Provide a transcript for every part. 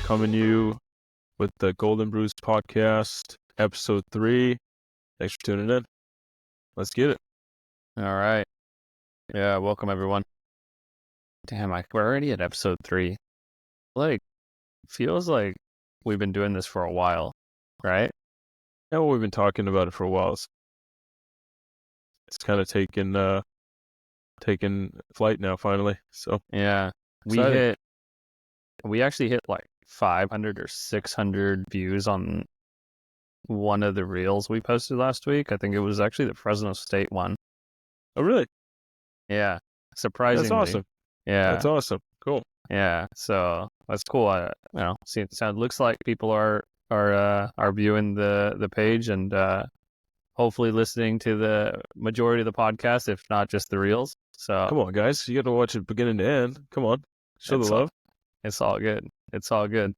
coming to you with the Golden Brews podcast, episode 3. Thanks for tuning in. Let's get it. All right. Yeah, welcome everyone. Damn, we're already at episode 3. Feels like we've been doing this for a while, right? Yeah, well, we've been talking about it for a while. It's kind of taken flight now, finally. So yeah, exciting. we actually hit like 500 or 600 views on one of the reels we posted last week. I think it was actually the Fresno State one. Oh, really? Yeah, That's surprisingly. awesome. Yeah, That's awesome. Cool. yeah. So that's cool. Looks like people are viewing the page and hopefully listening to the majority of the podcast, if not just the reels. So Come on, guys. You got to watch it beginning to end. Come on. Show the love. It's all good. It's all good.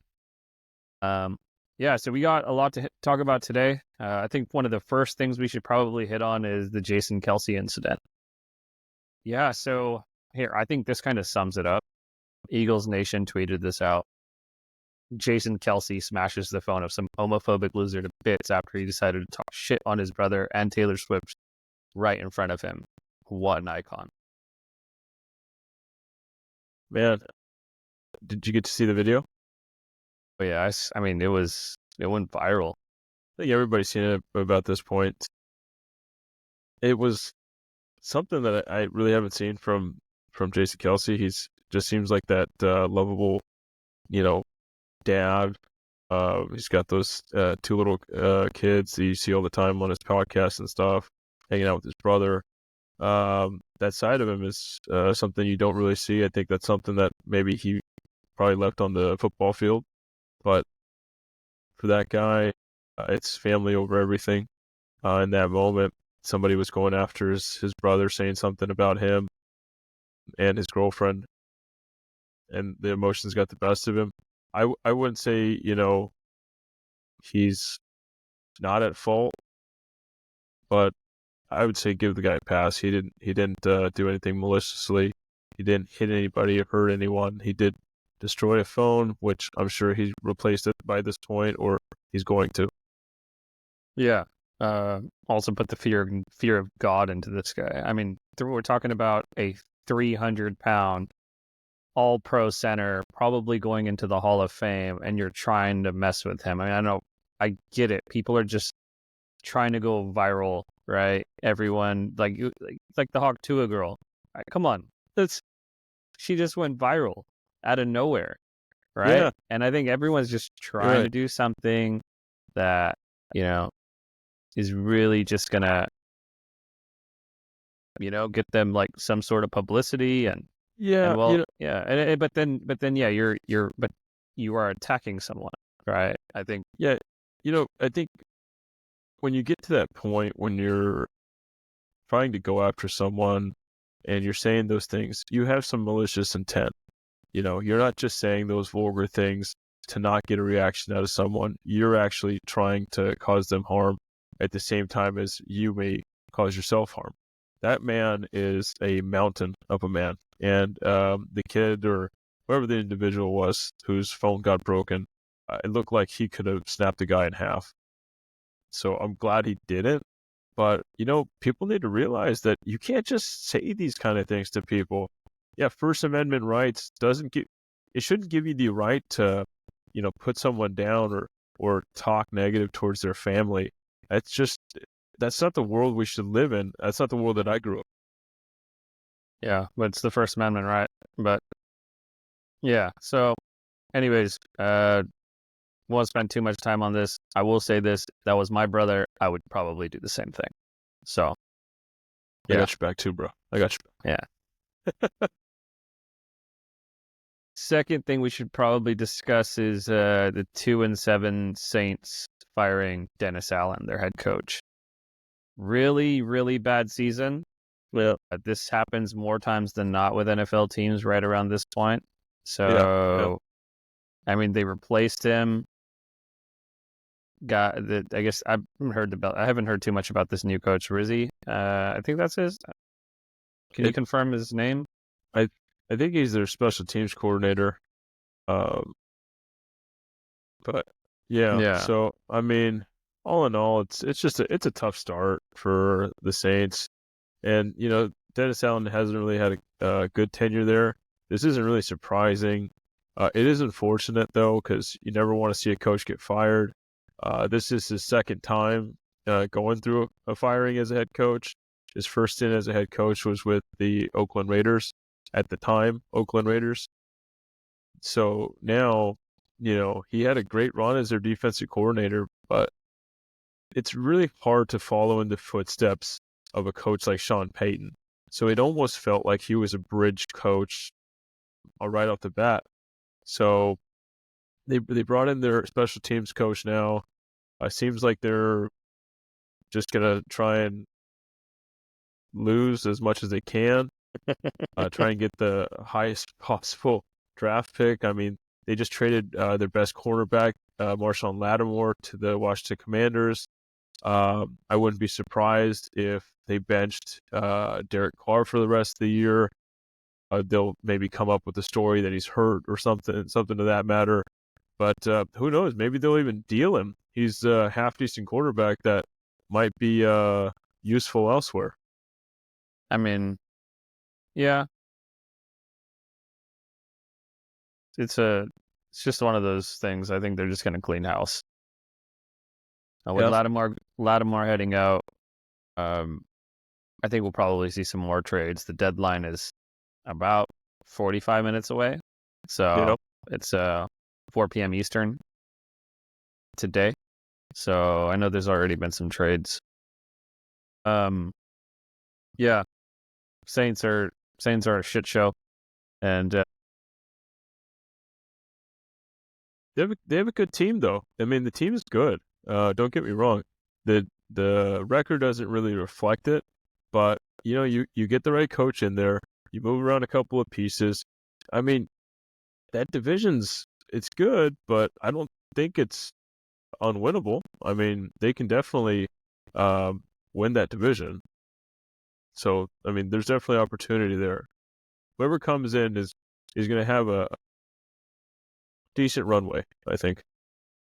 Yeah, so we got a lot to talk about today. I think one of the first things we should probably hit on is the Jason Kelce incident. Yeah, so here, I think this kind of sums it up. Eagles Nation tweeted this out. Jason Kelce smashes the phone of some homophobic loser to bits after he decided to talk shit on his brother and Taylor Swift right in front of him. What an icon. Man, did you get to see the video? But yeah, I mean, it went viral. I think everybody's seen it about this point. It was something that I really haven't seen from Jason Kelce. He's just seems like that lovable, dad. He's got those 2 little kids that you see all the time on his podcast and stuff, hanging out with his brother. That side of him is something you don't really see. I think that's something that maybe he probably left on the football field. But for that guy, it's family over everything. In that moment, somebody was going after his brother, saying something about him and his girlfriend, and the emotions got the best of him. I wouldn't say, he's not at fault, but I would say give the guy a pass. He didn't do anything maliciously. He didn't hit anybody or hurt anyone. He did destroy a phone, which I'm sure he's replaced it by this point, or he's going to. Yeah. Also put the fear of God into this guy. I mean, we're talking about a 300-pound all-pro center, probably going into the Hall of Fame, and you're trying to mess with him. I mean, I get it. People are just trying to go viral, right? Everyone, like the Hawk Tua girl. Right, come on. She just went viral out of nowhere, right? Yeah. And I think everyone's just trying to do something that, is really just gonna, get them like some sort of publicity but then you are attacking someone, right? I think. Yeah, I think when you get to that point when you're trying to go after someone and you're saying those things, you have some malicious intent. You're not just saying those vulgar things to not get a reaction out of someone. You're actually trying to cause them harm at the same time as you may cause yourself harm. That man is a mountain of a man. And the kid or whoever the individual was whose phone got broken, it looked like he could have snapped the guy in half. So I'm glad he didn't. But, people need to realize that you can't just say these kind of things to people. Yeah, First Amendment rights shouldn't give you the right to, put someone down or talk negative towards their family. That's not the world we should live in. That's not the world that I grew up. Yeah, but it's the First Amendment, right? But yeah, so anyways, won't spend too much time on this. I will say this, that was my brother. I would probably do the same thing. So I got your back too, bro. I got your back. Yeah. Second thing we should probably discuss is the 2-7 Saints firing Dennis Allen, their head coach. Really, really bad season. Well, this happens more times than not with NFL teams right around this point. So, yeah. I mean, they replaced him. I guess I haven't heard too much about this new coach, Rizzi. I think that's his. Can you confirm his name? I think he's their special teams coordinator. But yeah, Yeah. so I mean, all in all, it's just it's a tough start for the Saints, and Dennis Allen hasn't really had a good tenure there. This isn't really surprising. It is unfortunate though, because you never want to see a coach get fired. This is his second time going through a firing as a head coach. His first stint as a head coach was with the Oakland Raiders at the time, Oakland Raiders. So now, he had a great run as their defensive coordinator, but it's really hard to follow in the footsteps of a coach like Sean Payton. So it almost felt like he was a bridge coach right off the bat. So they brought in their special teams coach now. Seems like they're just gonna try and lose as much as they can. Try and get the highest possible draft pick. I mean, they just traded their best cornerback, Marshawn Lattimore, to the Washington Commanders. I wouldn't be surprised if they benched Derek Carr for the rest of the year. They'll maybe come up with a story that he's hurt or something to that matter. But who knows? Maybe they'll even deal him. He's a half-decent quarterback that might be useful elsewhere. I mean, yeah, it's just one of those things. I think they're just going to clean house. With Lattimore heading out, I think we'll probably see some more trades. The deadline is about 45 minutes away, so it's 4 p.m. Eastern today. So I know there's already been some trades. Yeah, Saints are a shit show, and they have a good team though. I mean, the team is good. Don't get me wrong. The record doesn't really reflect it, but you get the right coach in there. You move around a couple of pieces. I mean, that it's good, but I don't think it's unwinnable. I mean, they can definitely win that division. So, I mean, there's definitely opportunity there. Whoever comes in is going to have a decent runway, I think,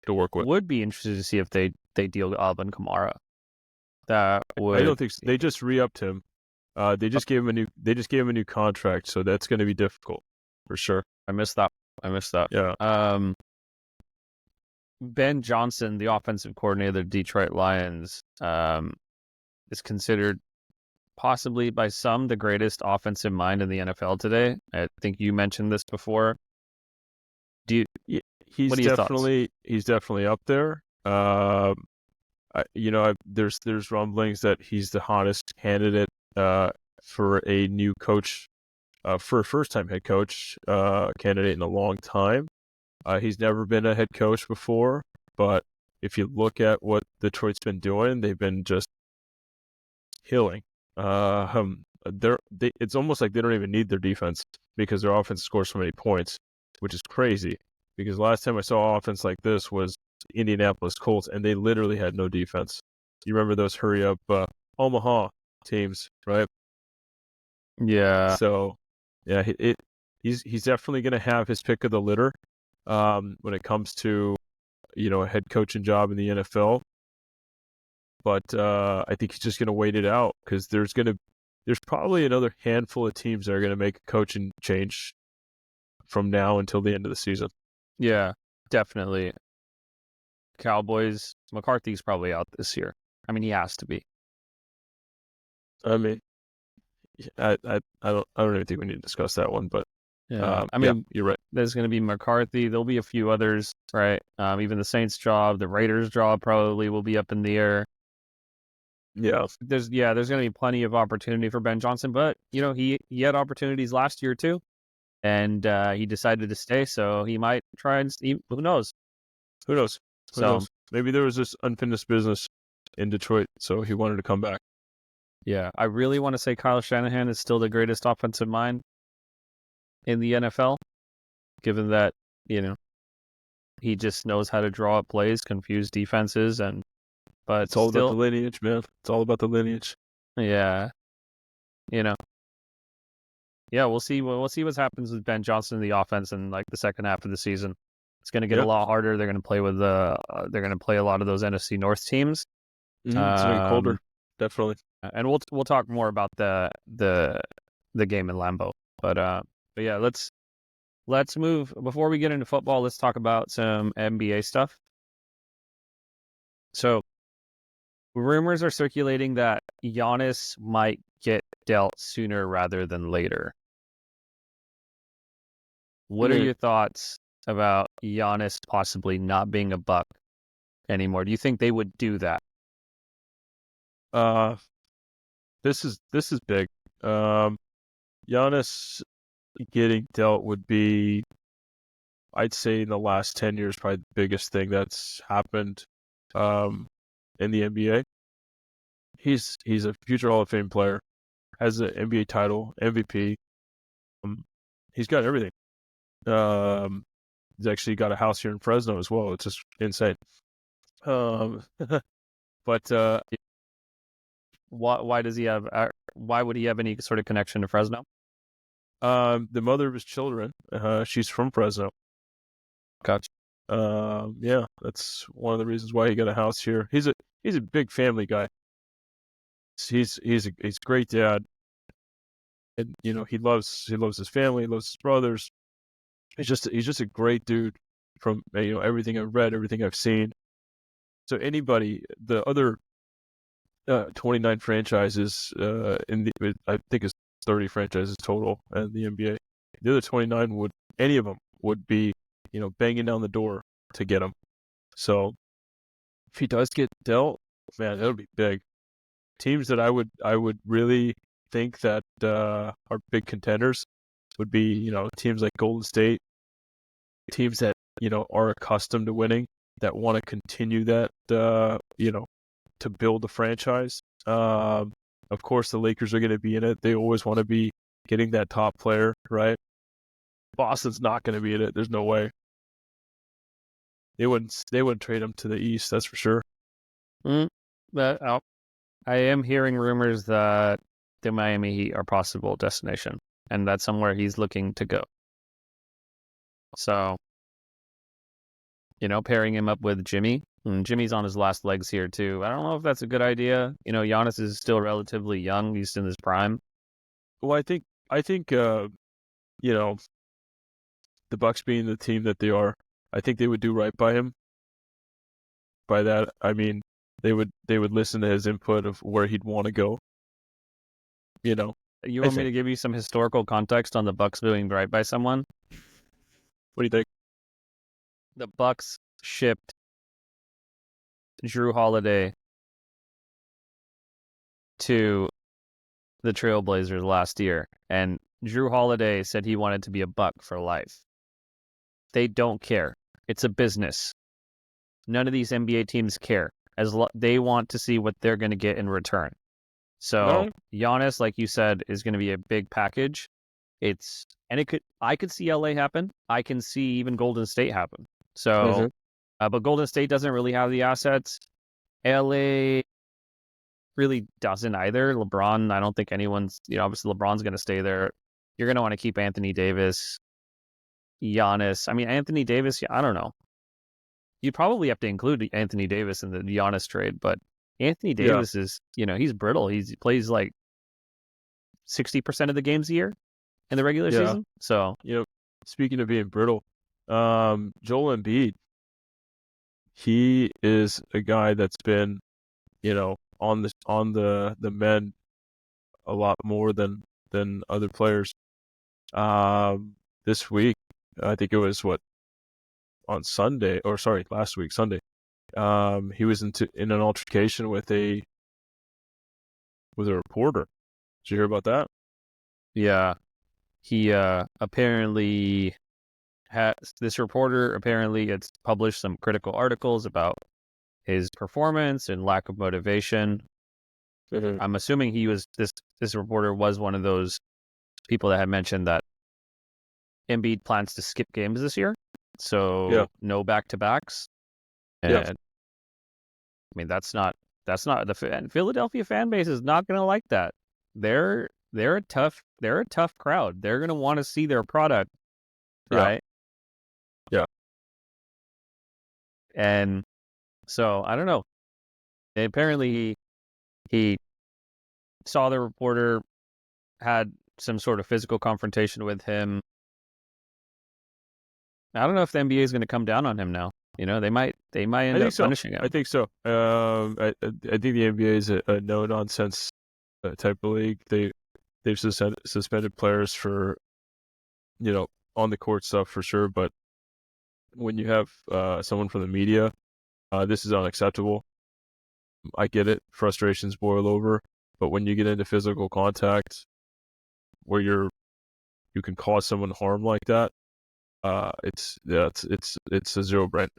to work with. Would be interested to see if they deal Alvin Kamara. That would. I don't think so. They just re-upped him. They just gave him a new contract, so that's going to be difficult for sure. I missed that. Yeah. Ben Johnson, the offensive coordinator of the Detroit Lions, is considered possibly by some the greatest offensive mind in the NFL today. I think you mentioned this before. He's definitely up there. There's rumblings that he's the hottest candidate for a new coach, for a first-time head coach candidate in a long time. He's never been a head coach before, but if you look at what Detroit's been doing, they've been just killing. It's almost like they don't even need their defense because their offense scores so many points, which is crazy. Because last time I saw offense like this was Indianapolis Colts, and they literally had no defense. You remember those hurry-up Omaha teams, right? Yeah. So, yeah, he's definitely going to have his pick of the litter when it comes to a head coaching job in the NFL. But I think he's just going to wait it out because there's probably another handful of teams that are going to make a coaching change from now until the end of the season. Yeah, definitely. Cowboys, McCarthy's probably out this year. I mean, he has to be. I mean, I don't even think we need to discuss that one, but yeah, I mean, you're right. There's going to be McCarthy. There'll be a few others, right? Even the Saints job, the Raiders job probably will be up in the air. Yeah, there's going to be plenty of opportunity for Ben Johnson, but he had opportunities last year too, and he decided to stay. So he might try and who knows? Who knows? Maybe there was this unfinished business in Detroit, so he wanted to come back. Yeah, I really want to say Kyle Shanahan is still the greatest offensive mind in the NFL, given that he just knows how to draw up plays, confuse defenses, but it's all about the lineage, man. It's all about the lineage. Yeah, yeah. We'll see. We'll see what happens with Ben Johnson in the offense in like the second half of the season. It's going to get a lot harder. They're going to play with they're going to play a lot of those NFC North teams. It's going to get colder, definitely. And we'll talk more about the game in Lambeau. But yeah, let's move before we get into football. Let's talk about some NBA stuff. So, rumors are circulating that Giannis might get dealt sooner rather than later. What are your thoughts about Giannis possibly not being a Buck anymore? Do you think they would do that? This is big. Giannis getting dealt would be, I'd say, in the last 10 years, probably the biggest thing that's happened in the NBA. He's a future Hall of Fame player, has an NBA title, MVP. He's got everything. He's actually got a house here in Fresno as well. It's just insane. But why does he have? Why would he have any sort of connection to Fresno? The mother of his children, she's from Fresno. Gotcha. Yeah, that's one of the reasons why he got a house here. He's a big family guy. He's a great dad, and he loves his family, he loves his brothers. He's just a great dude. From everything I've read, everything I've seen. So anybody, the other 29 franchises I think it's 30 franchises total in the NBA. The other 29 any of them would be banging down the door to get him. So if he does get dealt, man, that'll be big. Teams that I would really think that are big contenders would be teams like Golden State, teams that are accustomed to winning, that want to continue that to build the franchise. Of course, the Lakers are going to be in it. They always want to be getting that top player, right? Boston's not going to be in it. There's no way. They wouldn't trade him to the East, that's for sure. I am hearing rumors that the Miami Heat are possible destination, and that's somewhere he's looking to go. So, pairing him up with Jimmy, and Jimmy's on his last legs here too. I don't know if that's a good idea. Giannis is still relatively young; he's in his prime. Well, I think the Bucks being the team that they are, I think they would do right by him. By that, I mean they would listen to his input of where he'd want to go. You want me to give you some historical context on the Bucks doing right by someone? What do you think? The Bucks shipped Jrue Holiday to the Trailblazers last year, and Jrue Holiday said he wanted to be a Buck for life. They don't care. It's a business. None of these NBA teams care. They want to see what they're going to get in return. So Giannis, like you said, is going to be a big package. I could see LA happen. I can see even Golden State happen. So, but Golden State doesn't really have the assets. LA really doesn't either. LeBron, I don't think anyone's, obviously LeBron's going to stay there. You're going to want to keep Anthony Davis, Giannis. I mean, Anthony Davis, I don't know. You'd probably have to include Anthony Davis in the Giannis trade, but Anthony Davis is, he's brittle. He plays like 60% of the games a year in the regular season. So, speaking of being brittle, Joel Embiid, he is a guy that's been, on the men a lot more than other players. This week, I think it was on Sunday, or sorry, last week, Sunday. He was in an altercation with a reporter. Did you hear about that? Yeah. He apparently this reporter apparently has published some critical articles about his performance and lack of motivation. I'm assuming this reporter was one of those people that had mentioned that Embiid plans to skip games this year. So no back-to-backs. And I mean, that's not the Philadelphia fan base is not going to like that. They're a tough crowd. They're going to want to see their product, right? Yeah. And so I don't know. Apparently he saw the reporter, had some sort of physical confrontation with him. I don't know if the NBA is going to come down on him now. They might end up punishing him. I think so. I think the NBA is a no nonsense type of league. They've suspended players for on the court stuff for sure, but when you have someone from the media, this is unacceptable. I get it, frustrations boil over, but when you get into physical contact where you can cause someone harm like that, it's a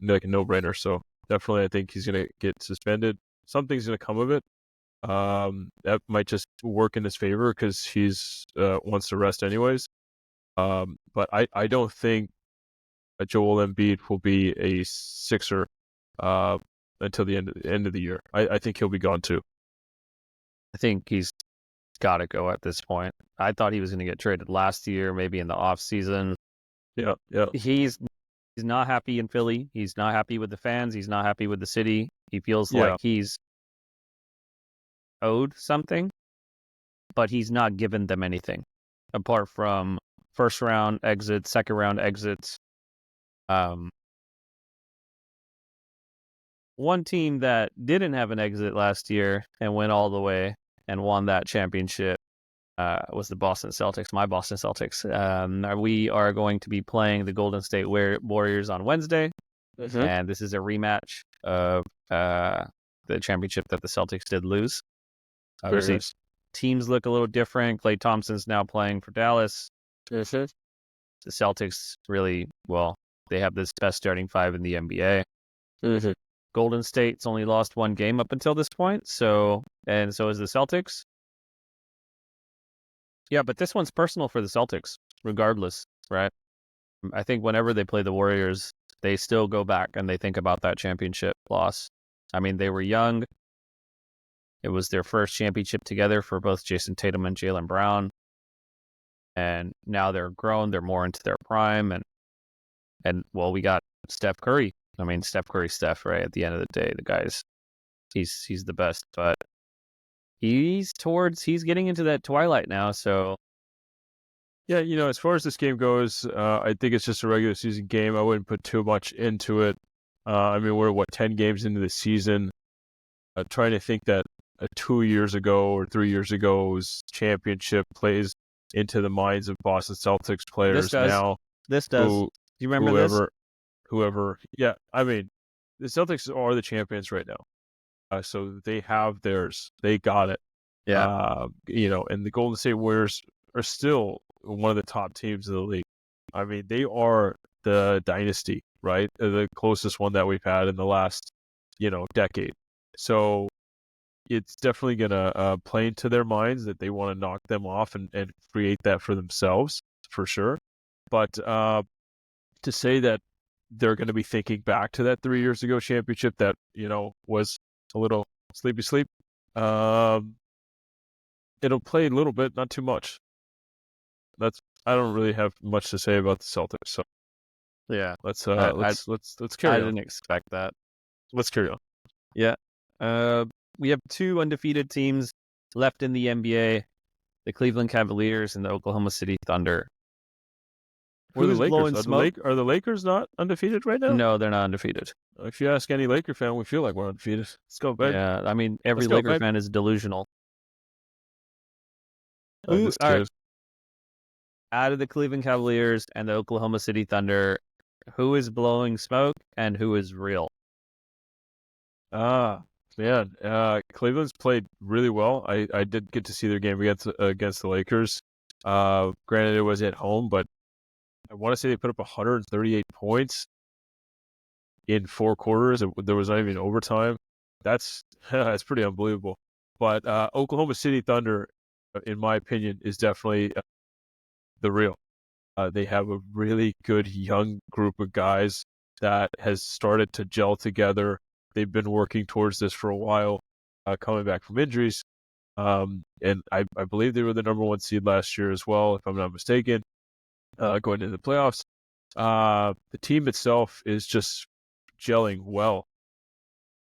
like a no-brainer. So definitely, I think he's gonna get suspended. Something's gonna come of it. That might just work in his favor because he's wants to rest anyways. But I don't think Joel Embiid will be a Sixer until the end of the year. I think he'll be gone too. I think he's got to go at this point. I thought he was going to get traded last year, maybe in the off season. Yeah. He's not happy in Philly. He's not happy with the fans. He's not happy with the city. He feels like he's owed something, but he's not given them anything apart from first round exits, second round exits. One team that didn't have an exit last year and went all the way and won that championship was the Boston Celtics, my Boston Celtics. We are going to be playing the Golden State Warriors on Wednesday, and this is a rematch of the championship that the Celtics did lose. Obviously, teams look a little different. Klay Thompson's now playing for Dallas. The Celtics really, they have this best starting five in the NBA. Golden State's only lost one game up until this point, and so is the Celtics. Yeah, but this one's personal for the Celtics, regardless, right? I think whenever they play the Warriors, they still go back and they think about that championship loss. I mean, they were young. It was their first championship together for both Jason Tatum and Jaylen Brown. And now they're grown, they're more into their prime, and we got Steph Curry. I mean, Steph, right? At the end of the day, the guy's he's the best, but he's getting into that twilight now. So yeah, as far as this game goes, I think it's just a regular season game. I wouldn't put too much into it. I mean, we're 10 games into the season. Trying to think that 2 years ago or 3 years ago's championship plays into the minds of Boston Celtics players now. This does. Do you remember whoever. Yeah, I mean, the Celtics are the champions right now. So they have theirs. They got it. Yeah. And the Golden State Warriors are still one of the top teams in the league. I mean, they are the dynasty, right? The closest one that we've had in the last, decade. So it's definitely going to play into their minds that they want to knock them off and create that for themselves, for sure. But to say that they're going to be thinking back to that 3 years ago championship that, was a little sleepy sleep, it'll play a little bit, not too much. I don't really have much to say about the Celtics. So yeah, let's carry on. I didn't expect that. Let's carry on. Yeah. We have two undefeated teams left in the NBA, the Cleveland Cavaliers and the Oklahoma City Thunder. Who's blowing smoke? Are the Lakers not undefeated right now? No, they're not undefeated. If you ask any Laker fan, we feel like we're undefeated. Let's go, babe. Yeah, I mean, every Laker fan is delusional. Out of the Cleveland Cavaliers and the Oklahoma City Thunder, who is blowing smoke and who is real? Man, Cleveland's played really well. I did get to see their game against the Lakers. Granted, it was at home, but I want to say they put up 138 points in 4 quarters. There was not even overtime. That's pretty unbelievable. But Oklahoma City Thunder, in my opinion, is definitely the real. They have a really good young group of guys that has started to gel together. They've been working towards this for a while, coming back from injuries. And I believe they were the number 1 seed last year as well, if I'm not mistaken, going into the playoffs. The team itself is just gelling well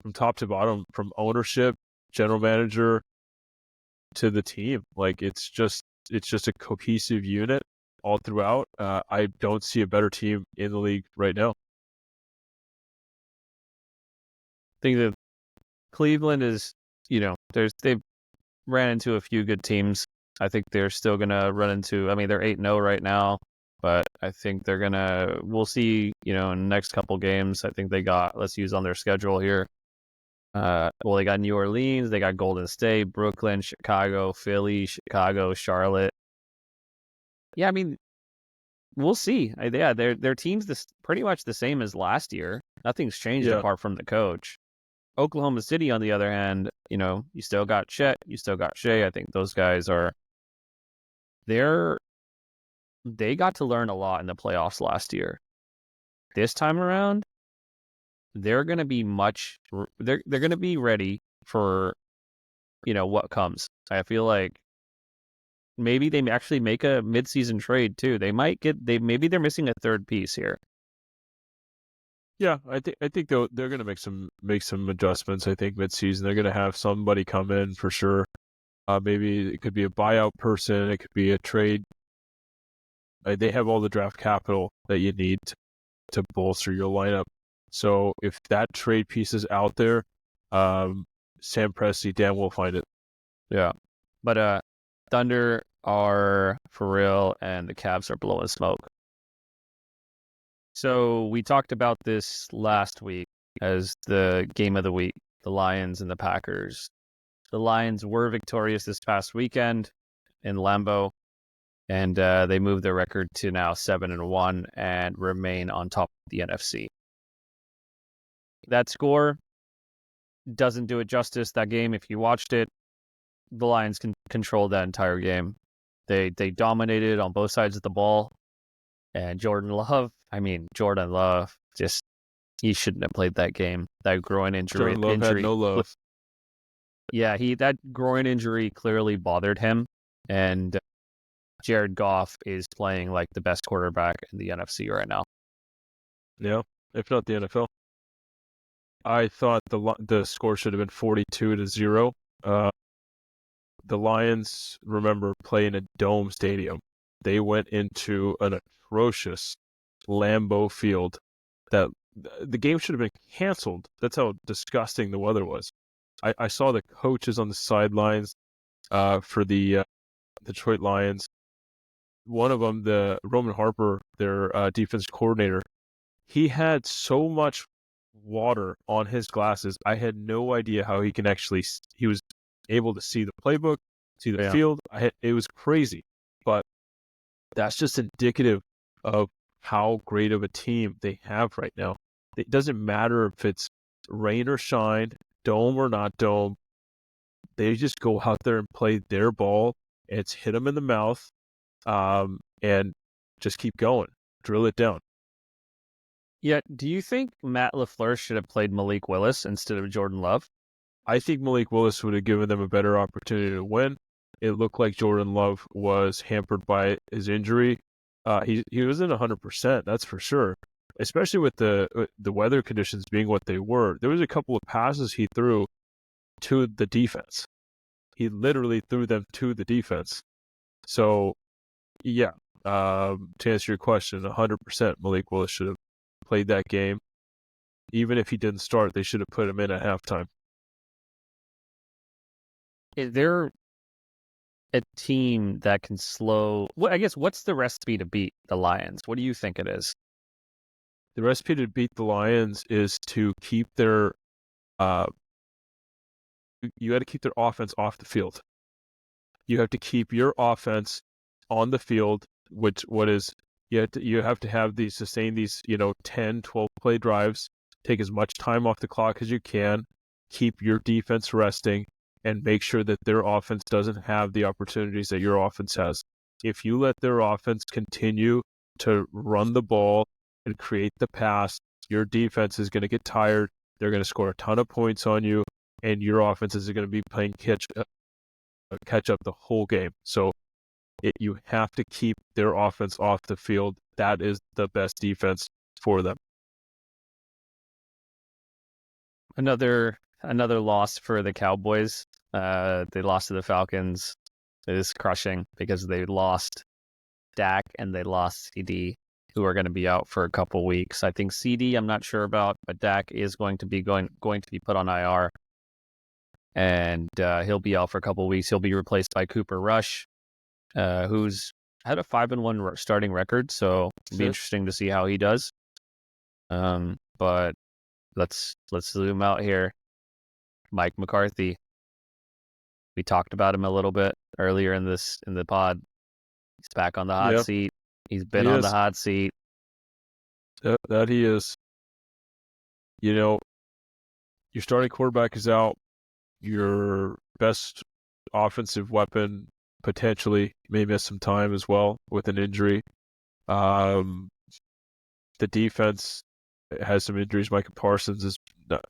from top to bottom, from ownership, general manager to the team. Like it's just a cohesive unit all throughout. I don't see a better team in the league right now. I think that Cleveland is, they've ran into a few good teams. I think they're still going to run into, I mean, they're 8-0 right now, but I think we'll see, in the next couple games. I think let's use on their schedule here. They got New Orleans, they got Golden State, Brooklyn, Chicago, Philly, Chicago, Charlotte. Yeah, I mean, we'll see. Their team's pretty much the same as last year. Nothing's changed apart from the coach. Oklahoma City, on the other hand, you still got Chet, you still got Shea. I think those guys they got to learn a lot in the playoffs last year. This time around, they're going to be they're going to be ready for, what comes. I feel like maybe they actually make a midseason trade too. Maybe they're missing a third piece here. Yeah, I think they're going to make some adjustments. I think midseason they're going to have somebody come in for sure. Maybe it could be a buyout person. It could be a trade. They have all the draft capital that you need to bolster your lineup. So if that trade piece is out there, Sam Presti, Dan will find it. Yeah, but Thunder are for real, and the Cavs are blowing smoke. So we talked about this last week as the game of the week, the Lions and the Packers. The Lions were victorious this past weekend in Lambeau, and they moved their record to now 7-1 and remain on top of the NFC. That score doesn't do it justice. That game, if you watched it, the Lions controlled that entire game. They dominated on both sides of the ball. And Jordan Love, just he shouldn't have played that game. That groin injury. Jordan Love had no love. Yeah, that groin injury clearly bothered him. And Jared Goff is playing like the best quarterback in the NFC right now. Yeah, if not the NFL. I thought the score should have been 42-0. The Lions, remember, play in a dome stadium. They went into an atrocious Lambeau Field that the game should have been canceled. That's how disgusting the weather was. I saw the coaches on the sidelines for the Detroit Lions. One of them, the Roman Harper, their defense coordinator, he had so much water on his glasses. I had no idea how he was able to see the playbook, see the field. It was crazy, but that's just indicative of how great of a team they have right now. It doesn't matter if it's rain or shine, dome or not dome. They just go out there and play their ball, and it's hit them in the mouth, and just keep going, drill it down. Yeah, do you think Matt LaFleur should have played Malik Willis instead of Jordan Love? I think Malik Willis would have given them a better opportunity to win. It looked like Jordan Love was hampered by his injury. He wasn't 100%, that's for sure. Especially with the weather conditions being what they were. There was a couple of passes he threw to the defense. He literally threw them to the defense. So, yeah, to answer your question, 100% Malik Willis should have played that game. Even if he didn't start, they should have put him in at halftime. Is there a team that can slow... I guess, what's the recipe to beat the Lions? What do you think it is? The recipe to beat the Lions is to keep their... you got to keep their offense off the field. You have to keep your offense on the field, you have to have these, sustain these, 10, 12 play drives, take as much time off the clock as you can, keep your defense resting, and make sure that their offense doesn't have the opportunities that your offense has. If you let their offense continue to run the ball and create the pass, your defense is going to get tired. They're going to score a ton of points on you, and your offense is going to be playing catch up the whole game. So you have to keep their offense off the field. That is the best defense for them. Another loss for the Cowboys. They lost to the Falcons. It is crushing because they lost Dak and they lost CD, who are going to be out for a couple weeks. I think CD, I'm not sure about, but Dak is going to be put on IR, and he'll be out for a couple weeks. He'll be replaced by Cooper Rush, who's had a 5-1 starting record, so it'll be interesting to see how he does. But let's zoom out here. Mike McCarthy. We talked about him a little bit earlier in the pod. He's back on the hot seat. He's been on the hot seat. That he is. You know, your starting quarterback is out. Your best offensive weapon potentially may miss some time as well with an injury. The defense has some injuries. Micah Parsons has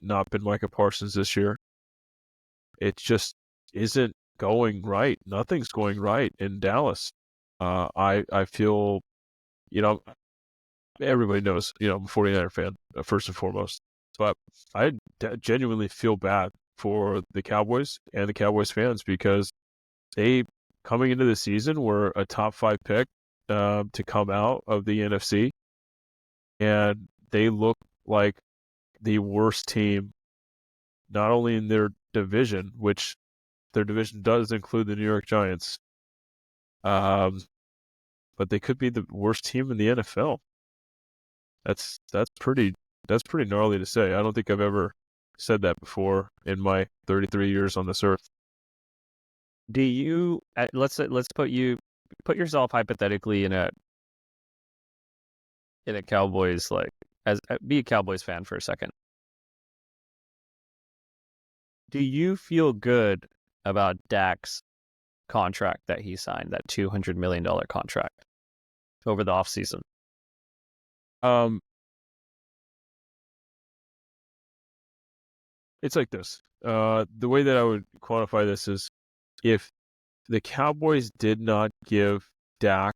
not been Micah Parsons this year. It just isn't going right. Nothing's going right in Dallas. I feel, everybody knows, I'm a 49er fan, first and foremost. But I genuinely feel bad for the Cowboys and the Cowboys fans because they, coming into the season, were a top 5 pick to come out of the NFC. And they look like the worst team, not only in their division, which their division does include the New York Giants, but they could be the worst team in the NFL. That's pretty gnarly to say. I don't think I've ever said that before in my 33 years on this earth. Do you let's put yourself hypothetically in a Cowboys, like, be a Cowboys fan for a second. Do you feel good about Dak's contract that he signed, that $200 million contract over the offseason? It's like this. The way that I would quantify this is if the Cowboys did not give Dak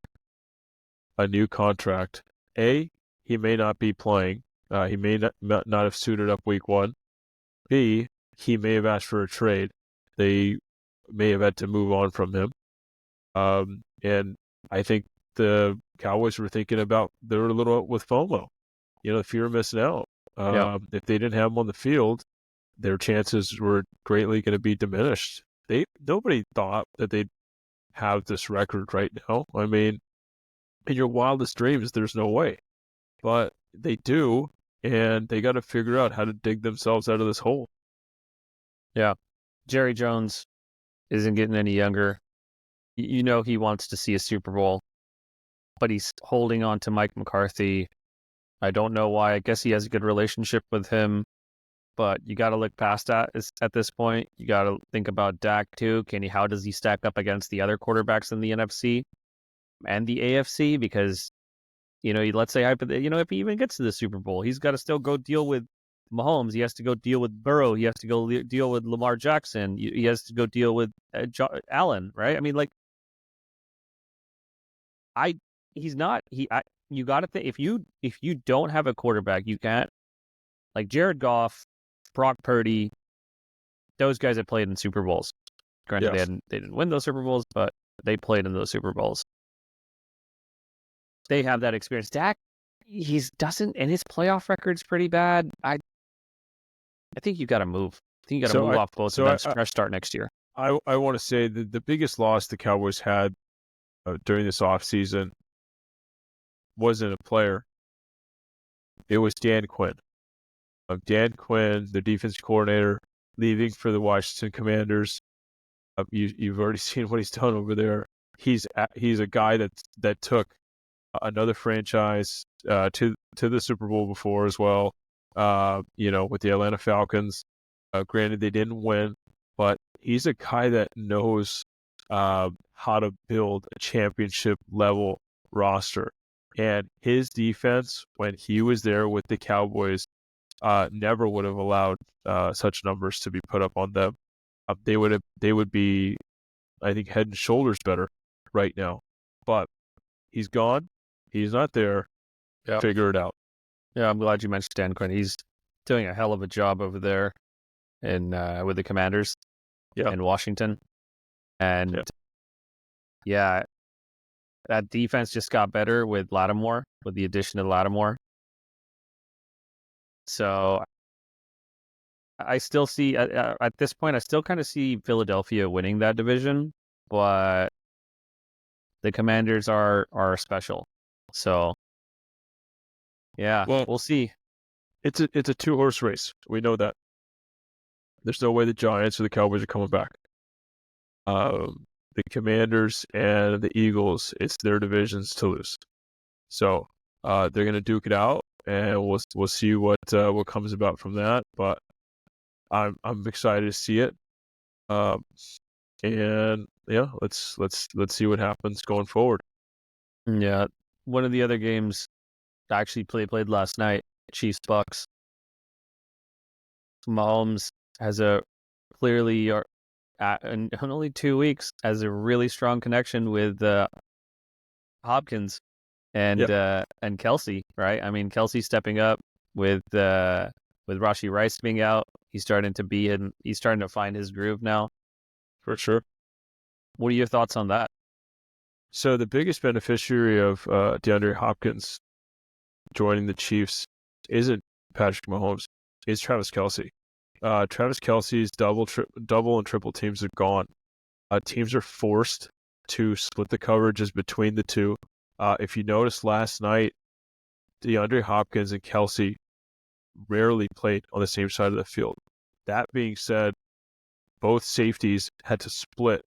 a new contract, A, he may not be playing. He may not have suited up week 1. B, he may have asked for a trade. They may have had to move on from him. And I think the Cowboys were thinking about, they were a little with FOMO, the fear of missing out. If they didn't have him on the field, their chances were greatly going to be diminished. Nobody thought that they'd have this record right now. I mean, in your wildest dreams, there's no way. But they do, and they got to figure out how to dig themselves out of this hole. Yeah. Jerry Jones isn't getting any younger. He wants to see a Super Bowl, but he's holding on to Mike McCarthy. I don't know why. I guess he has a good relationship with him, but you got to look past that at this point. You got to think about Dak too. How does he stack up against the other quarterbacks in the NFC and the AFC? Because, let's say, if he even gets to the Super Bowl, he's got to still go deal with Mahomes. He has to go deal with Burrow. He has to go deal with Lamar Jackson. He has to go deal with Allen, right? I mean, like, you got to think, if you don't have a quarterback, you can't, like Jared Goff, Brock Purdy, those guys have played in Super Bowls. Granted, Yes. they didn't win those Super Bowls, but they played in those Super Bowls. They have that experience. Dak, and his playoff record's pretty bad. I think you got to move. I think you got to move off both of them. Fresh start next year. I want to say that the biggest loss the Cowboys had during this offseason wasn't a player. It was Dan Quinn. Dan Quinn, the defense coordinator, leaving for the Washington Commanders. You've already seen what he's done over there. He's a guy that took another franchise to the Super Bowl before as well. With the Atlanta Falcons. Granted, they didn't win, but he's a guy that knows how to build a championship level roster. And his defense, when he was there with the Cowboys, never would have allowed such numbers to be put up on them. They would be, I think, head and shoulders better right now. But he's gone. He's not there. Yep. Figure it out. Yeah, I'm glad you mentioned Dan Quinn. He's doing a hell of a job over there in with the Commanders in Washington. And that defense just got better with Lattimore, with the addition of Lattimore. So I still see, at this point, I still kind of see Philadelphia winning that division, but the Commanders are special. So, yeah, we'll see. It's a 2-horse race. We know that. There's no way the Giants or the Cowboys are coming back. The Commanders and the Eagles, it's their divisions to lose. So they're going to duke it out, and we'll see what comes about from that. But I'm excited to see it. And yeah, let's see what happens going forward. Yeah, one of the other games I actually played last night, Chiefs Bucks. Mahomes has a clearly in only 2 weeks has a really strong connection with Hopkins and Kelce, right? I mean, Kelce stepping up with Rashee Rice being out. He's starting to find his groove now. For sure. What are your thoughts on that? So the biggest beneficiary of DeAndre Hopkins joining the Chiefs isn't Patrick Mahomes. It's Travis Kelce. Travis Kelce's double and triple teams are gone. Teams are forced to split the coverages between the two. If you noticed last night, DeAndre Hopkins and Kelce rarely played on the same side of the field. That being said, both safeties had to split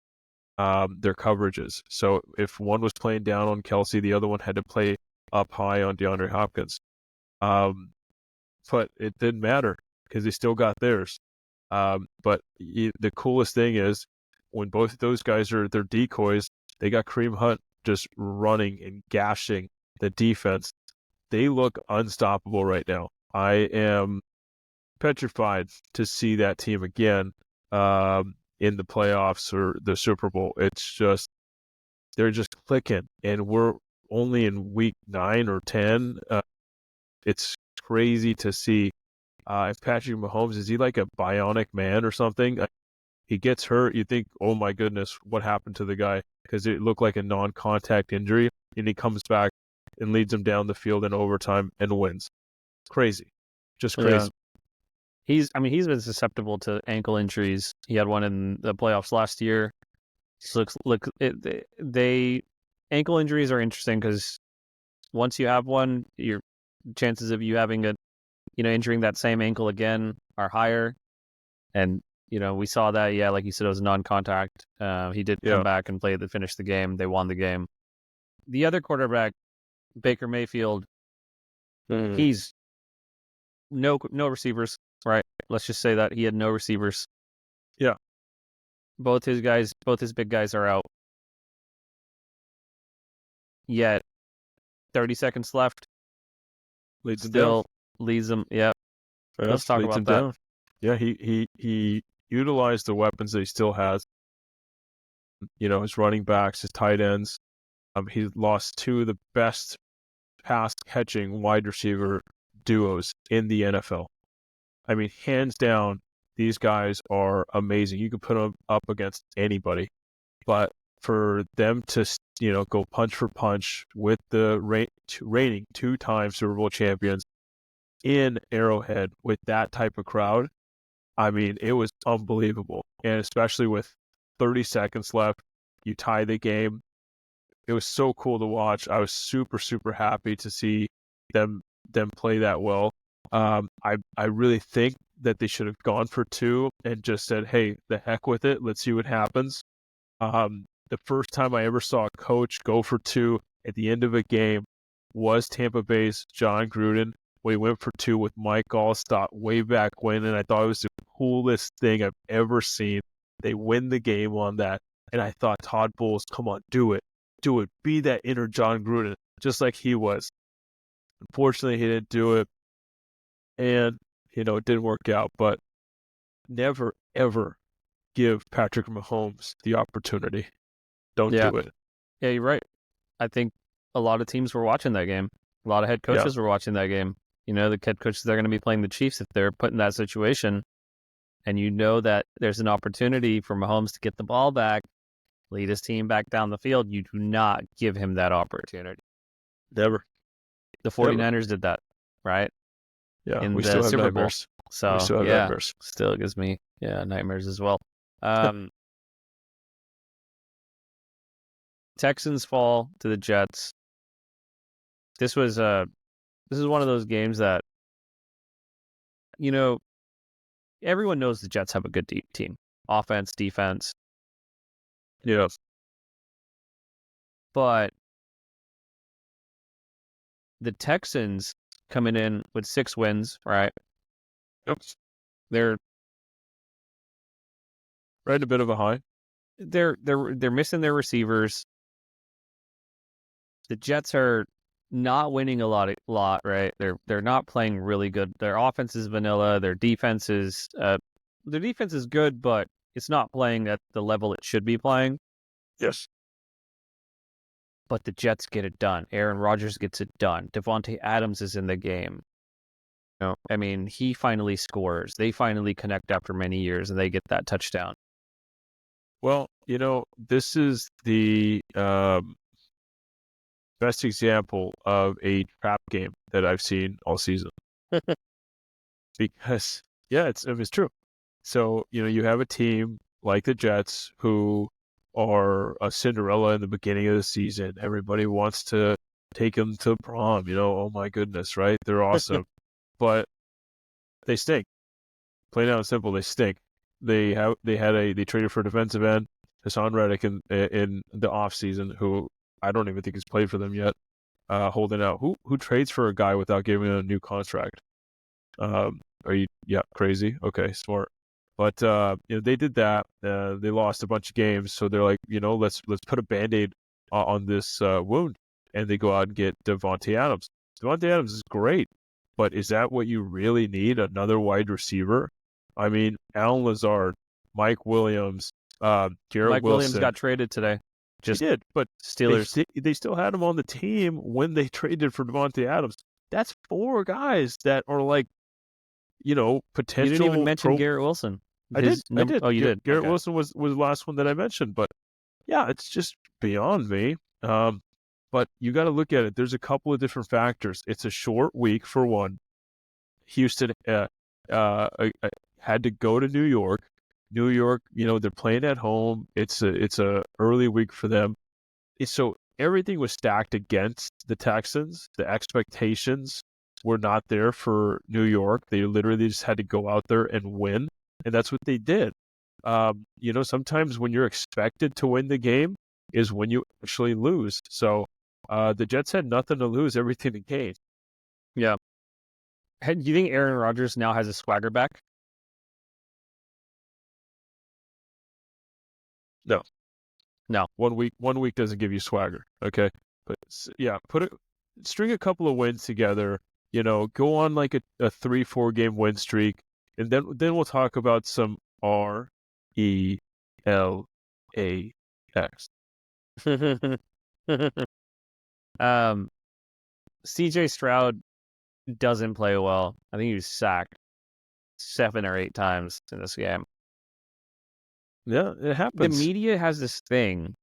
their coverages. So if one was playing down on Kelce, the other one had to play up high on DeAndre Hopkins. But it didn't matter because they still got theirs. But the coolest thing is when both of those guys are their decoys, they got Kareem Hunt just running and gashing the defense. They look unstoppable right now. I am petrified to see that team again in the playoffs or the Super Bowl. It's just, they're just clicking, and we're only in week 9 or 10. It's crazy to see. If Patrick Mahomes, is he like a bionic man or something? He gets hurt, you think, oh my goodness, what happened to the guy? Because it looked like a non-contact injury, and he comes back and leads them down the field in overtime and wins. Crazy. Just crazy. Yeah. He's been susceptible to ankle injuries. He had one in the playoffs last year. Ankle injuries are interesting because once you have one, your chances of you having injuring that same ankle again are higher. And, we saw that, like you said, it was non-contact. He did come back and finish the game. They won the game. The other quarterback, Baker Mayfield, he's no receivers, right? Let's just say that he had no receivers. Yeah. Both his big guys are out. Yet 30 seconds left. Leads them. Yeah. Let's talk about that. Down. Yeah, he utilized the weapons that he still has. His running backs, his tight ends. He lost 2 of the best pass catching wide receiver duos in the NFL. I mean, hands down, these guys are amazing. You could put them up against anybody, but for them to go punch for punch with the reigning 2-time Super Bowl champions in Arrowhead with that type of crowd, I mean, it was unbelievable. And especially with 30 seconds left, you tie the game. It was so cool to watch. I was super, super happy to see them play that well. I really think that they should have gone for 2 and just said, hey, the heck with it. Let's see what happens. The first time I ever saw a coach go for 2 at the end of a game was Tampa Bay's John Gruden. We went for 2 with Mike Allstott way back when, and I thought it was the coolest thing I've ever seen. They win the game on that, and I thought, Todd Bowles, come on, do it. Be that inner John Gruden, just like he was. Unfortunately, he didn't do it, and, it didn't work out, but never, ever give Patrick Mahomes the opportunity. Don't do it. Yeah, you're right. I think a lot of teams were watching that game. A lot of head coaches were watching that game. You know, the head coaches are going to be playing the Chiefs if they're put in that situation. And you know that there's an opportunity for Mahomes to get the ball back, lead his team back down the field. You do not give him that opportunity. Never. The 49ers did that, right? Yeah, In we the still have Super Bowl. nightmares. So, We still have yeah, nightmares. still gives me nightmares as well. Texans fall to the Jets. This is one of those games that, you know, everyone knows the Jets have a good deep team, offense, defense. Yeah. But the Texans coming in with 6 wins, right? Yep. They're Right, a bit of a high. they're missing their receivers. The Jets are not winning a lot, right? They're not playing really good. Their offense is vanilla. Their defense is good, but it's not playing at the level it should be playing. Yes. But the Jets get it done. Aaron Rodgers gets it done. Devontae Adams is in the game. You know, I mean, he finally scores. They finally connect after many years, and they get that touchdown. Well, this is the best example of a trap game that I've seen all season. Because, yeah, it's true. So, you have a team like the Jets who are a Cinderella in the beginning of the season. Everybody wants to take them to prom, oh my goodness, right? They're awesome. But they stink. Plain out and simple, they stink. They traded for a defensive end, Hassan Reddick in the offseason, who I don't even think has played for them yet, holding out. Who trades for a guy without giving him a new contract? Are you crazy? Okay, smart. But they did that. They lost a bunch of games, so they're like, let's put a Band-Aid on this wound, and they go out and get Devontae Adams. Devontae Adams is great, but is that what you really need? Another wide receiver? I mean, Alan Lazard, Mike Williams, Garrett Mike Williams Wilson. got traded today. He did, but Steelers. they still had him on the team when they traded for Devontae Adams. That's 4 guys that are like, potential. You didn't even mention Garrett Wilson. I did. Oh, you did. Garrett Okay. Wilson was the last one that I mentioned, but yeah, it's just beyond me. But you got to look at it. There's a couple of different factors. It's a short week for one. Houston had to go to New York. New York, they're playing at home. It's a early week for them. So everything was stacked against the Texans. The expectations were not there for New York. They literally just had to go out there and win, and that's what they did. Sometimes when you're expected to win the game is when you actually lose. So the Jets had nothing to lose, everything to gain. Yeah. Do you think Aaron Rodgers now has a swagger back? No. 1 week doesn't give you swagger. Okay, but yeah, string a couple of wins together. Go on like a 3-4 game win streak, and then we'll talk about some RELAX. CJ Stroud doesn't play well. I think he was sacked 7 or 8 times in this game. Yeah, it happens. The media has this thing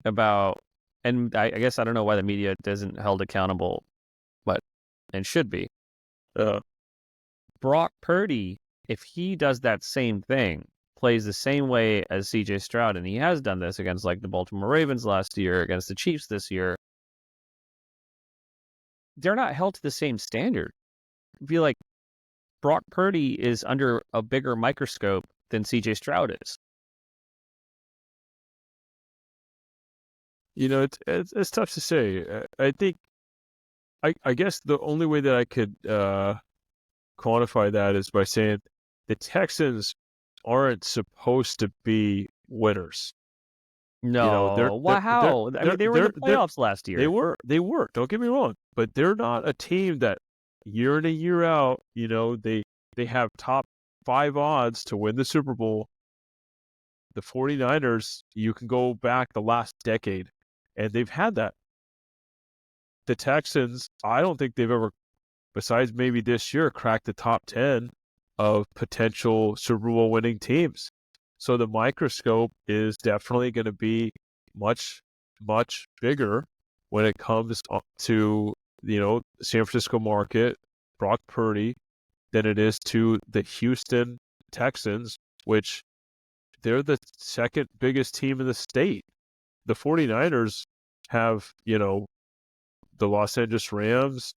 about, and I guess I don't know why the media isn't held accountable, but it should be. Brock Purdy, if he does that same thing, plays the same way as CJ Stroud, and he has done this against like the Baltimore Ravens last year, against the Chiefs this year, they're not held to the same standard. I feel like Brock Purdy is under a bigger microscope than CJ Stroud is. It's tough to say. I think, I guess the only way that I could quantify that is by saying the Texans aren't supposed to be winners. No, how? I mean, they were in the playoffs last year. They were. Don't get me wrong, but they're not a team that year in and year out. They have top 5 odds to win the Super Bowl. The 49ers, you can go back the last decade, and they've had that. The Texans, I don't think they've ever besides maybe this year, crack the top 10 of potential Super Bowl winning teams. So the microscope is definitely going to be much, much bigger when it comes to, the San Francisco market, Brock Purdy, than it is to the Houston Texans, which they're the second biggest team in the state. The 49ers have, the Los Angeles Rams,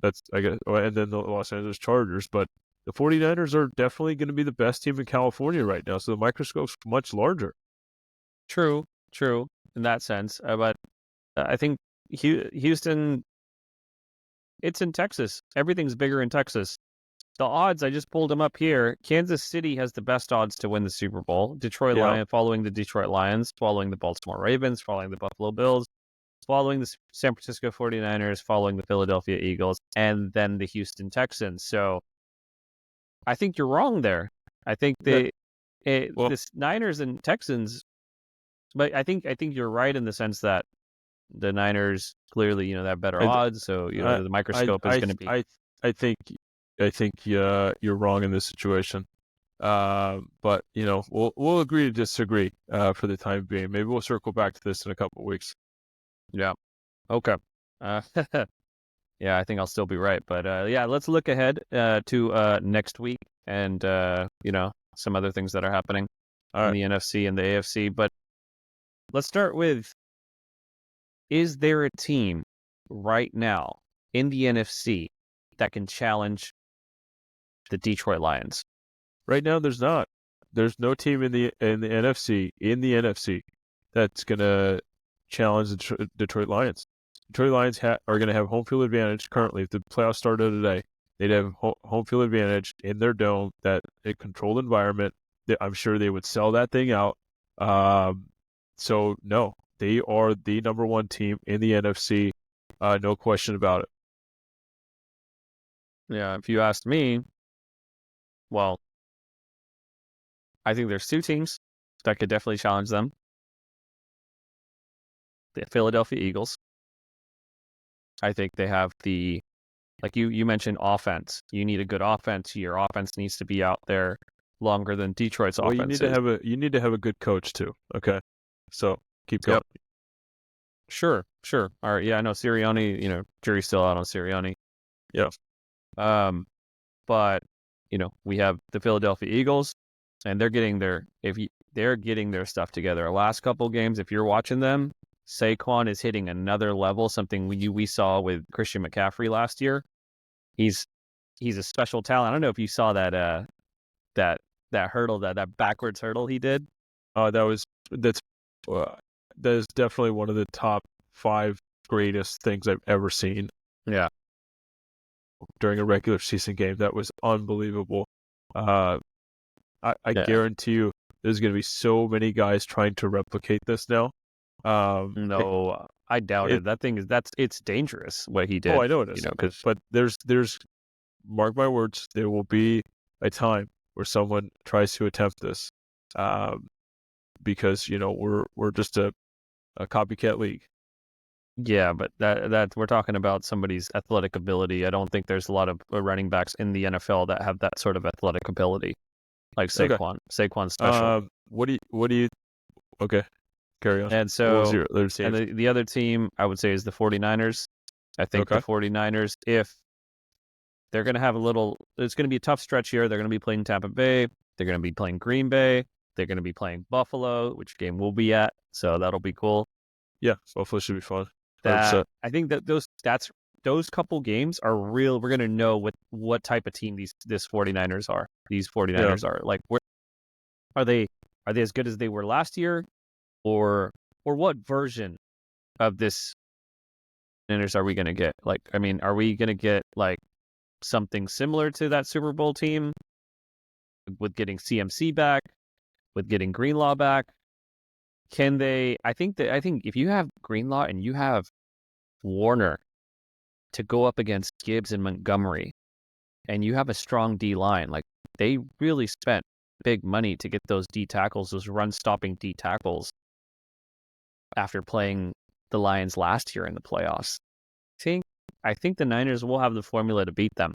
that's, I guess, and then the Los Angeles Chargers, but the 49ers are definitely going to be the best team in California right now, so the microscope's much larger. True, in that sense. But I think Houston, it's in Texas. Everything's bigger in Texas. The odds, I just pulled them up here. Kansas City has the best odds to win the Super Bowl. Following the Detroit Lions, following the Baltimore Ravens, following the Buffalo Bills, following the San Francisco 49ers, following the Philadelphia Eagles, and then the Houston Texans. So I think you're wrong there. I think the Niners and Texans, but I think you're right in the sense that the Niners clearly, they have better odds. So the microscope is going to be. I think you're wrong in this situation. But we'll agree to disagree for the time being. Maybe we'll circle back to this in a couple of weeks. Yeah. Okay. Yeah, I think I'll still be right. But let's look ahead to next week and some other things that are happening in the NFC and the AFC. But let's start with: is there a team right now in the NFC that can challenge the Detroit Lions? Right now, there's not. There's no team in the NFC that's gonna challenge the Detroit Lions. Detroit Lions are going to have home field advantage currently. If the playoffs started today, they'd have home field advantage in their dome, that a controlled environment. I'm sure they would sell that thing out. So no, they are the number one team in the NFC. No question about it. Yeah, if you asked me, well, I think there's two teams that could definitely challenge them. The Philadelphia Eagles. I think they have like you mentioned, offense. You need a good offense. Your offense needs to be out there longer than Detroit's offense. You need to have a good coach too. Okay, so keep going. Yep. Sure. All right. Yeah, I know Sirianni. Jury's still out on Sirianni. Yeah. But we have the Philadelphia Eagles, and they're getting their stuff together. The last couple games, if you're watching them, Saquon is hitting another level, something we saw with Christian McCaffrey last year. He's a special talent. I don't know if you saw that hurdle, that backwards hurdle he did. That is definitely one of the top 5 greatest things I've ever seen. Yeah. During a regular season game, that was unbelievable. I guarantee you, there's going to be so many guys trying to replicate this now. No, I doubt it. That thing it's dangerous what he did. Oh, I know it is. But there's mark my words, there will be a time where someone tries to attempt this, because we're just a copycat league. Yeah, but that we're talking about somebody's athletic ability. I don't think there's a lot of running backs in the NFL that have that sort of athletic ability, like Saquon. Okay. Saquon's special. What do you? Okay. Carry on. And so, the other team I would say is the 49ers. I think the 49ers, if they're going to have it's going to be a tough stretch here. They're going to be playing Tampa Bay. They're going to be playing Green Bay. They're going to be playing Buffalo, which game we'll be at. So that'll be cool. Yeah, Buffalo should be fun. I think that those couple games are real. We're going to know what type of team these 49ers are. These 49ers are. Like, are they as good as they were last year? Or what version of this are we going to get? Like, I mean, are we going to get like something similar to that Super Bowl team with getting CMC back, with getting Greenlaw back? Can they? I think if you have Greenlaw and you have Warner to go up against Gibbs and Montgomery, and you have a strong D line, like they really spent big money to get those D tackles, those run-stopping D tackles, after playing the Lions last year in the playoffs. I think the Niners will have the formula to beat them,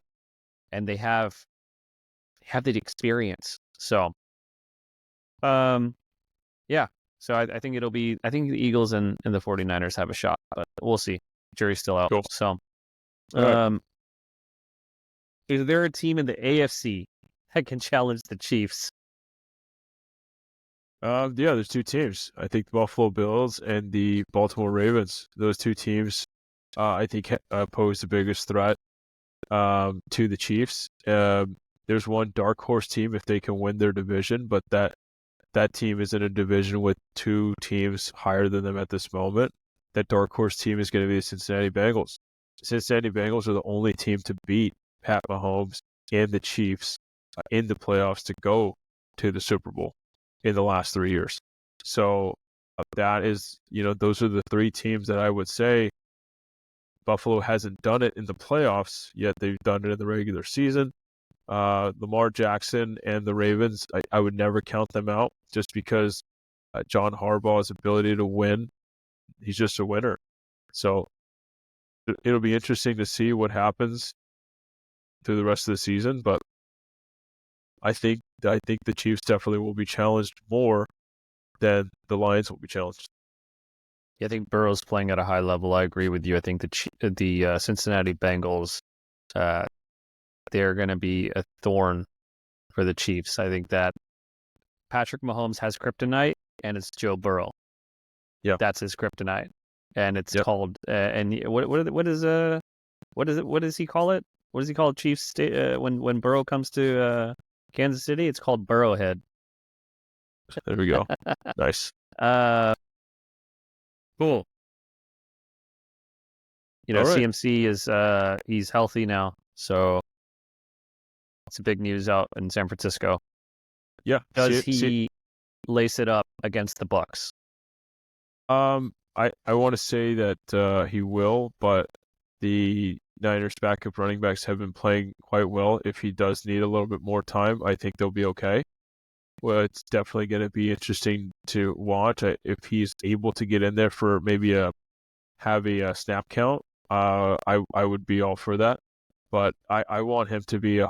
and they have the experience. So, yeah. So I think it'll be. I think the Eagles and the 49ers have a shot, but we'll see. Jury's still out. Cool. So, All right. is there a team in the AFC that can challenge the Chiefs? Yeah, there's two teams. I think the Buffalo Bills and the Baltimore Ravens. Those two teams, I think, pose the biggest threat to the Chiefs. There's one dark horse team if they can win their division, but that team is in a division with two teams higher than them at this moment. That dark horse team is going to be the Cincinnati Bengals. The Cincinnati Bengals are the only team to beat Pat Mahomes and the Chiefs in the playoffs to go to the Super Bowl in the last 3 years. So that is, those are the three teams that I would say. Buffalo hasn't done it in the playoffs, yet they've done it in the regular season. Lamar Jackson and the Ravens, I would never count them out just because John Harbaugh's ability to win, he's just a winner. So it'll be interesting to see what happens through the rest of the season, but I think the Chiefs definitely will be challenged more than the Lions will be challenged. Yeah, I think Burrow's playing at a high level. I agree with you. I think the Cincinnati Bengals, they're going to be a thorn for the Chiefs. I think that Patrick Mahomes has kryptonite, and it's Joe Burrow. Yeah, that's his kryptonite, and it's called. And what does he call it? What does he call Chiefs when Burrow comes to Kansas City? It's called Burrowhead. There we go. Nice. Cool. All right. CMC is he's healthy now, so it's a big news out in San Francisco. Yeah. Does he lace it up against the Bucs? I want to say that he will, but the Niners backup running backs have been playing quite well. If he does need a little bit more time, I think they'll be okay. Well, it's definitely going to be interesting to watch. If he's able to get in there for maybe have a snap count, I would be all for that. But I want him to be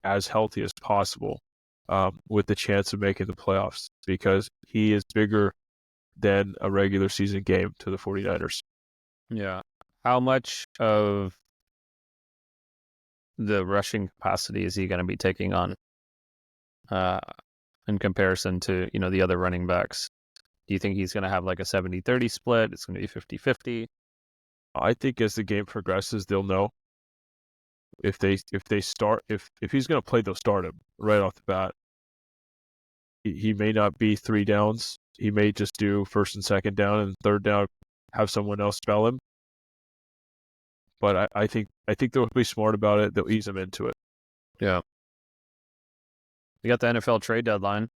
as healthy as possible, with the chance of making the playoffs, because he is bigger than a regular season game to the 49ers. Yeah. How much of the rushing capacity is he going to be taking on in comparison to, the other running backs? Do you think he's going to have like a 70-30 split? It's going to be 50-50? I think as the game progresses, they'll know. If he's going to play, they'll start him right off the bat. He may not be 3 downs. He may just do first and second down, and third down have someone else spell him. But I think they'll be smart about it. They'll ease him into it. Yeah. We got the NFL trade deadline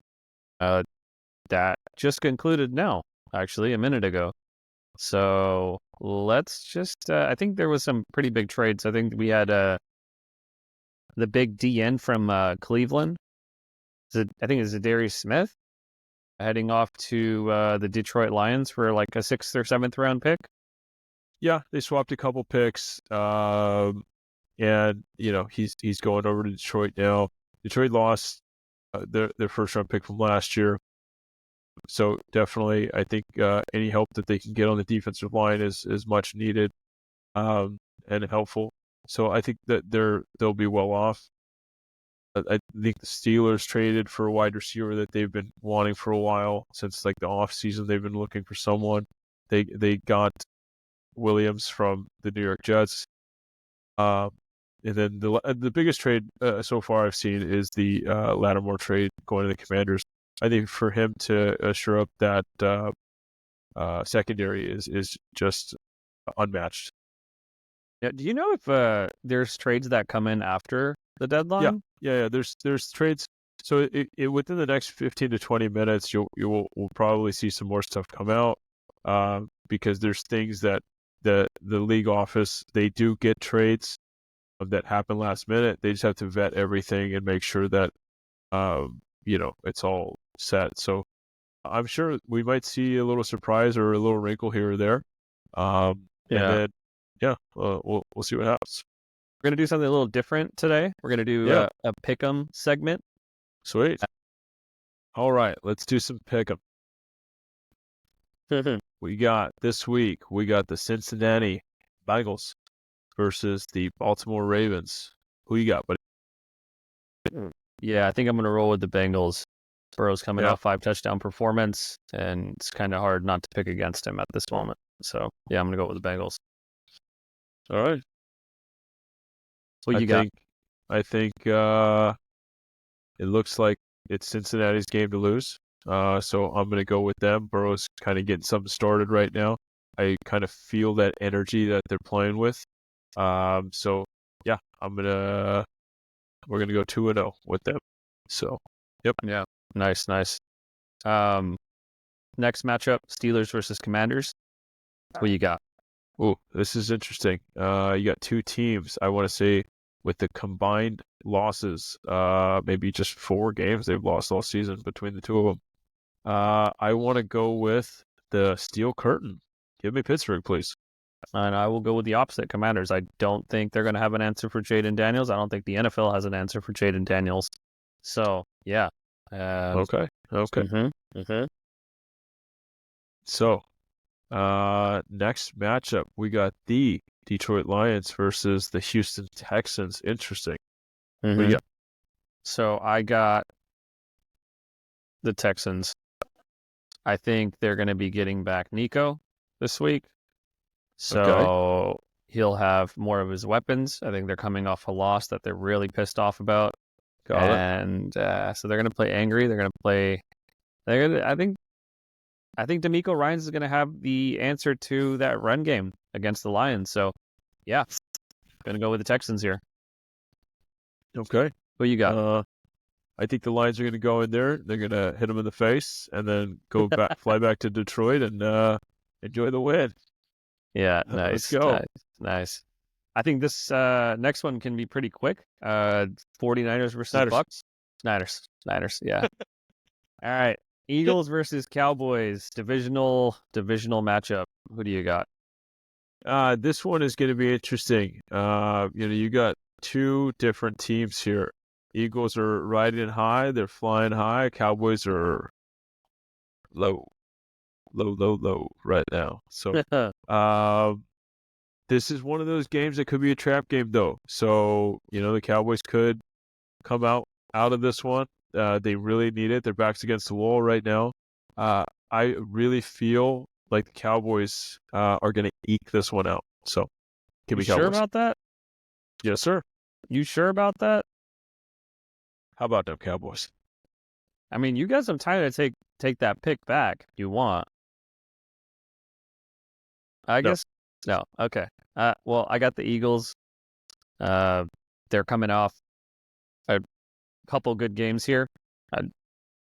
that just concluded now, actually, a minute ago. So let's just, I think there was some pretty big trades. I think we had the big DN from Cleveland. I think it's Darius Smith heading off to the Detroit Lions for like a 6th or 7th round pick. Yeah, they swapped a couple picks, and he's going over to Detroit now. Detroit lost their first round pick from last year, so definitely I think any help that they can get on the defensive line is much needed, and helpful. So I think that they'll be well off. I think the Steelers traded for a wide receiver that they've been wanting for a while, since like the off season. They've been looking for someone. They got Williams from the New York Jets. And then the biggest trade so far I've seen is the Lattimore trade going to the Commanders. I think for him to shore up that secondary is just unmatched. Yeah. Do you know if there's trades that come in after the deadline? Yeah. There's trades. So it within the next 15 to 20 minutes, we'll probably see some more stuff come out, because there's things that the league office, they do get trades that happen last minute. They just have to vet everything and make sure that it's all set. So I'm sure we might see a little surprise or a little wrinkle here or there. And then yeah, we'll see what happens. We're going to do something a little different today. We're going to do a pick'em segment. Sweet. All right, let's do some pick'em. We got this week, we got the Cincinnati Bengals versus the Baltimore Ravens. Who you got, buddy? Yeah, I think I'm going to roll with the Bengals. Burrow's coming off 5-touchdown performance, and it's kind of hard not to pick against him at this moment. So, yeah, I'm going to go with the Bengals. All right. What you got? I think it looks like it's Cincinnati's game to lose. So I'm going to go with them. Burrow's kind of getting something started right now. I kind of feel that energy that they're playing with. So yeah, we're going to go 2-0 with them. So, yep. Yeah. Nice. Next matchup, Steelers versus Commanders. What you got? Oh, this is interesting. You got two teams, I want to say, with the combined losses, maybe just 4 games they've lost all season between the two of them. I want to go with the Steel Curtain. Give me Pittsburgh, please. And I will go with the opposite, Commanders. I don't think they're going to have an answer for Jaden Daniels. I don't think the NFL has an answer for Jaden Daniels. So, yeah. Okay. So, next matchup, we got the Detroit Lions versus the Houston Texans. Interesting. What do you got? So, I got the Texans. I think they're going to be getting back Nico this week. So he'll have more of his weapons. I think they're coming off a loss that they're really pissed off about. And so they're going to play angry. They're going to play. I think DeMeco Ryans is going to have the answer to that run game against the Lions. So, yeah, going to go with the Texans here. Okay. What you got? I think the Lions are going to go in there. They're going to hit them in the face and then go back, fly back to Detroit and enjoy the win. Yeah, nice. Let's go. Nice. I think this next one can be pretty quick. 49ers versus Bucks. Niners, yeah. All right. Eagles versus Cowboys. Divisional matchup. Who do you got? This one is going to be interesting. You got 2 different teams here. Eagles are riding high. They're flying high. Cowboys are low right now. So this is one of those games that could be a trap game, though. So, the Cowboys could come out of this one. They really need it. Their back's against the wall right now. I really feel like the Cowboys are going to eke this one out. So, give me Cowboys. Sure about that? Yes, sir. You sure about that? How about them Cowboys? I mean, you got some time to take that pick back if you want. I guess no. Okay. Well, I got the Eagles. They're coming off a couple good games here.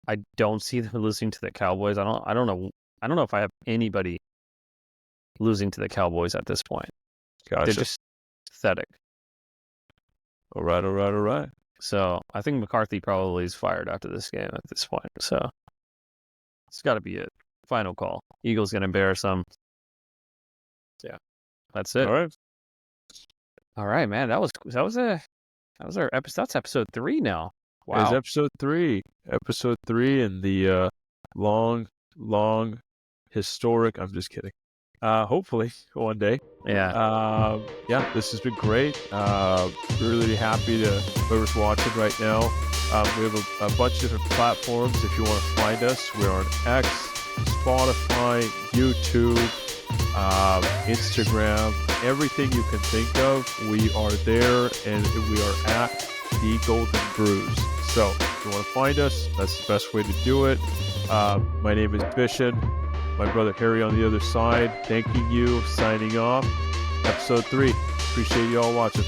I don't see them losing to the Cowboys. I don't know if I have anybody losing to the Cowboys at this point. Gotcha. They're just pathetic. All right. So I think McCarthy probably is fired after this game at this point. So it's got to be it. Final call. Eagles gonna embarrass them. Yeah, that's it. All right, man. That was our episode. That's episode 3 now. Wow. It's episode 3. Episode 3 in the long historic. I'm just kidding. Hopefully one day. Yeah. This has been great. Really happy to whoever's watching right now. We have a bunch of different platforms. If you want to find us, we're on X, Spotify, YouTube, Instagram, everything you can think of. We are there, and we are at The Golden Brews. So if you want to find us, that's the best way to do it. My name is Bishan. My brother Harry on the other side. Thanking you. Signing off. Episode 3. Appreciate you all watching.